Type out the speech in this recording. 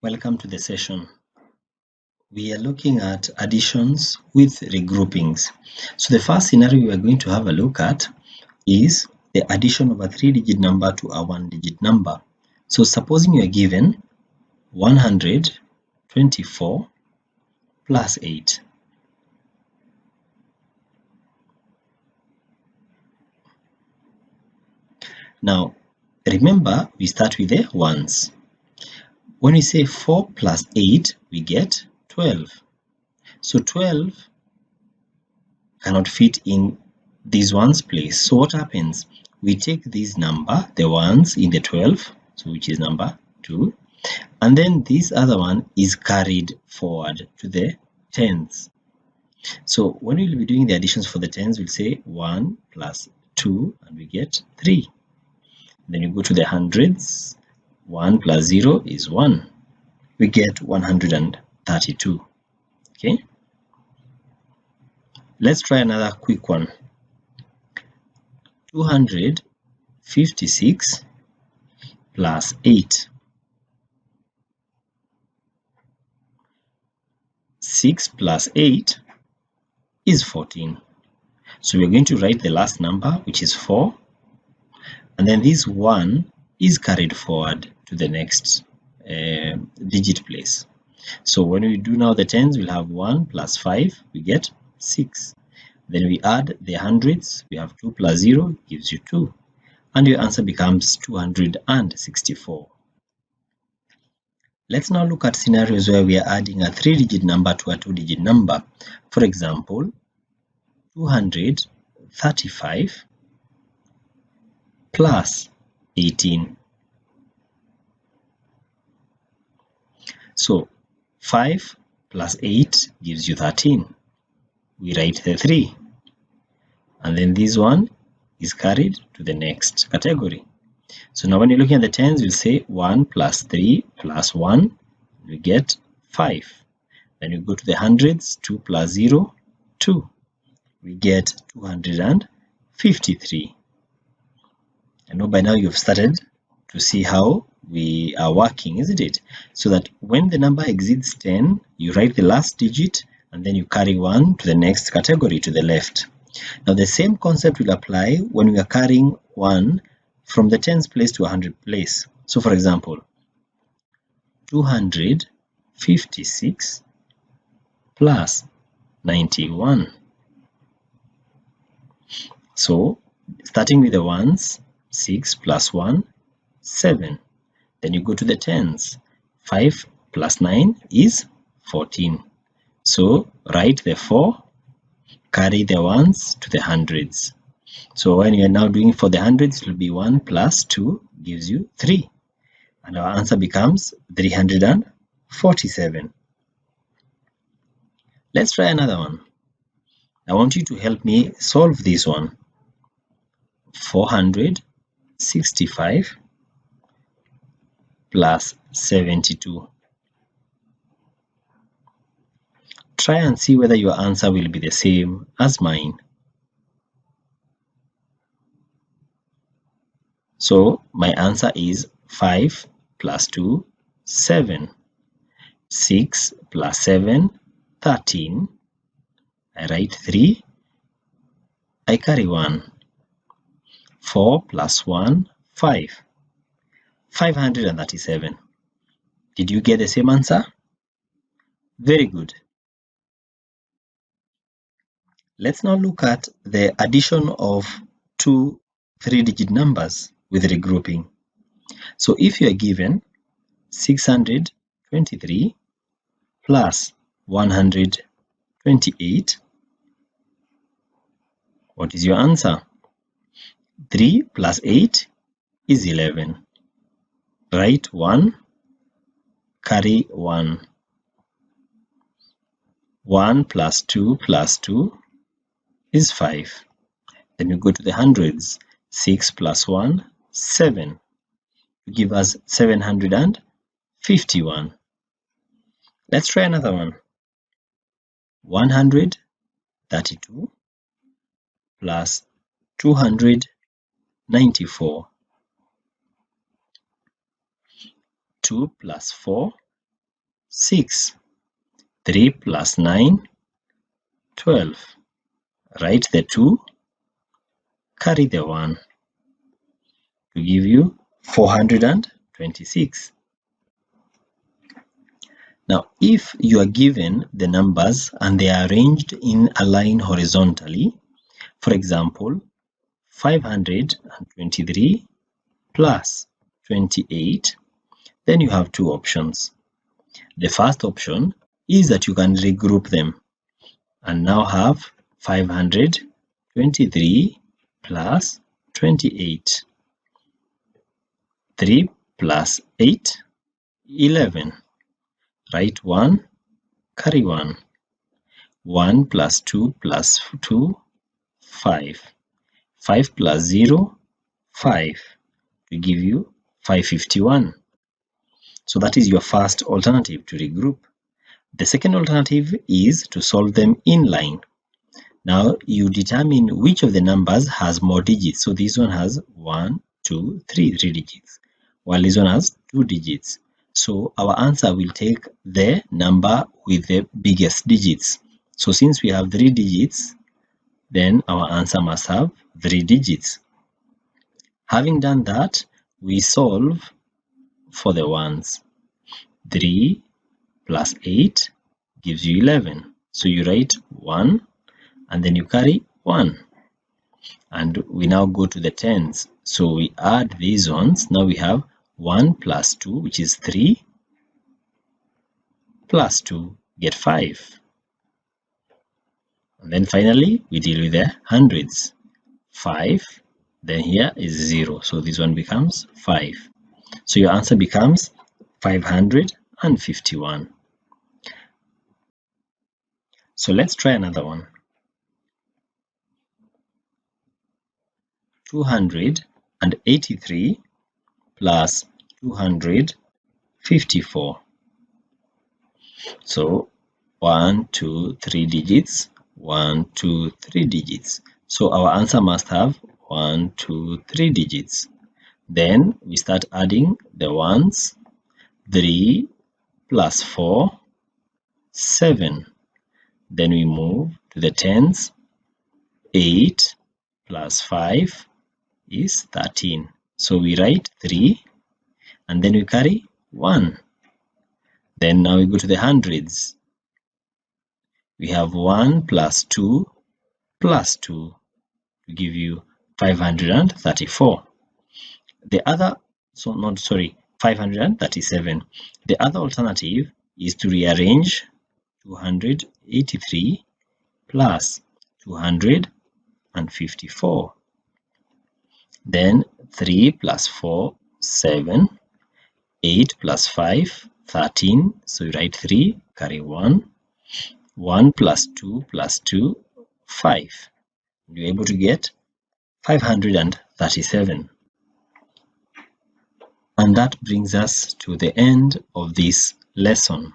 Welcome to the session. We are looking at additions with regroupings. So the first scenario we are going to have a look at is the addition of a 3-digit number to a 1-digit number. So supposing you are given 124 plus 8. Now remember, we start with the ones. When we say 4 plus 8, we get 12. So 12 cannot fit in this one's place. So what happens? We take this number, the ones in the 12, so which is number 2, and then this other one is carried forward to the tens. So when we'll be doing the additions for the tens, we'll say 1 plus 2 and we get 3. Then you go to the hundreds, 1 plus 0 is 1. We get 132. Okay. Let's try another quick one. 256 plus 8. 6 plus 8 is 14. So we're going to write the last number, which is 4. And then this 1 is carried forward to the next digit place. So when we do now the tens, we'll have 1 plus 5, we get 6. Then we add the hundreds, we have 2 plus 0 gives you 2. And your answer becomes 264. Let's now look at scenarios where we are adding a 3-digit number to a 2-digit number. For example, 235 plus 18. So 5 plus 8 gives you 13. We write the 3. And then this one is carried to the next category. So now when you're looking at the tens, we'll say 1 plus 3 plus 1, we get 5. Then you go to the hundreds, 2 plus 0, 2. We get 253. I know by now you've started to see how we are working, isn't it? So that when the number exceeds 10, you write the last digit and then you carry 1 to the next category to the left. Now the same concept will apply when we are carrying 1 from the tens place to 100 place. So for example, 256 plus 91. So starting with the ones, 6 plus 1, 7. Then you go to the tens. 5 plus 9 is 14. So write the 4, carry the ones to the hundreds. So when you are now doing for the hundreds, it will be 1 plus 2 gives you 3. And our answer becomes 347. Let's try another one. I want you to help me solve this one. 465 plus 72. Try and see whether your answer will be the same as mine. So my answer is 5 plus 2, 7. 6 plus 7, 13. I write 3. I carry 1. 4 plus 1, 5. 537. Did you get the same answer? Very good. Let's now look at the addition of two 3-digit numbers with regrouping. So if you are given 623 plus 128, what is your answer? 3 plus 8 is 11. Write 1, carry 1. 1 plus 2 is 5. Then you go to the hundreds. 6 plus 1, 7. You give us 751. Let's try another one. 132 plus 294. 2 plus 4 6. 3 plus 9, 12. Write the 2, carry the 1 to give you 426. Now, if you are given the numbers and they are arranged in a line horizontally, for example, 523 plus 28, then you have two options. The first option is that you can regroup them and now have 523 plus 28. 3 plus 8, 11. Write 1, carry 1. 1 plus 2 plus 2, 5. 5 plus 0, 5 to give you 551. So that is your first alternative to regroup. The second alternative is to solve them in line. Now you determine which of the numbers has more digits. So this one has 1, 2, 3 digits, while this one has 2 digits. So our answer will take the number with the biggest digits. So since we have 3 digits, then our answer must have 3 digits. Having done that, we solve for the ones. 3 plus 8 gives you 11. So you write 1 and then you carry 1. And we now go to the tens. So we add these ones. Now we have 1 plus 2, which is 3, plus 2, get 5. And then finally, we deal with the hundreds. 5, then here is 0. So this one becomes 5. So your answer becomes 551. So let's try another one. 283 plus 254. So 1, 2, 3 digits, 1, 2, 3 digits. So our answer must have 1, 2, 3 digits. Then we start adding the ones. 3 plus 4, 7. Then we move to the tens. 8 plus 5 is 13. So we write 3 and then we carry 1. Then now we go to the hundreds. We have 1 plus 2 plus 2 to give you 534. The other, 537. The other alternative is to rearrange 283 plus 254. Then 3 plus 4, 7. 8 plus 5, 13. So you write 3, carry 1. 1 plus 2 plus 2, 5. You're able to get 537. And that brings us to the end of this lesson.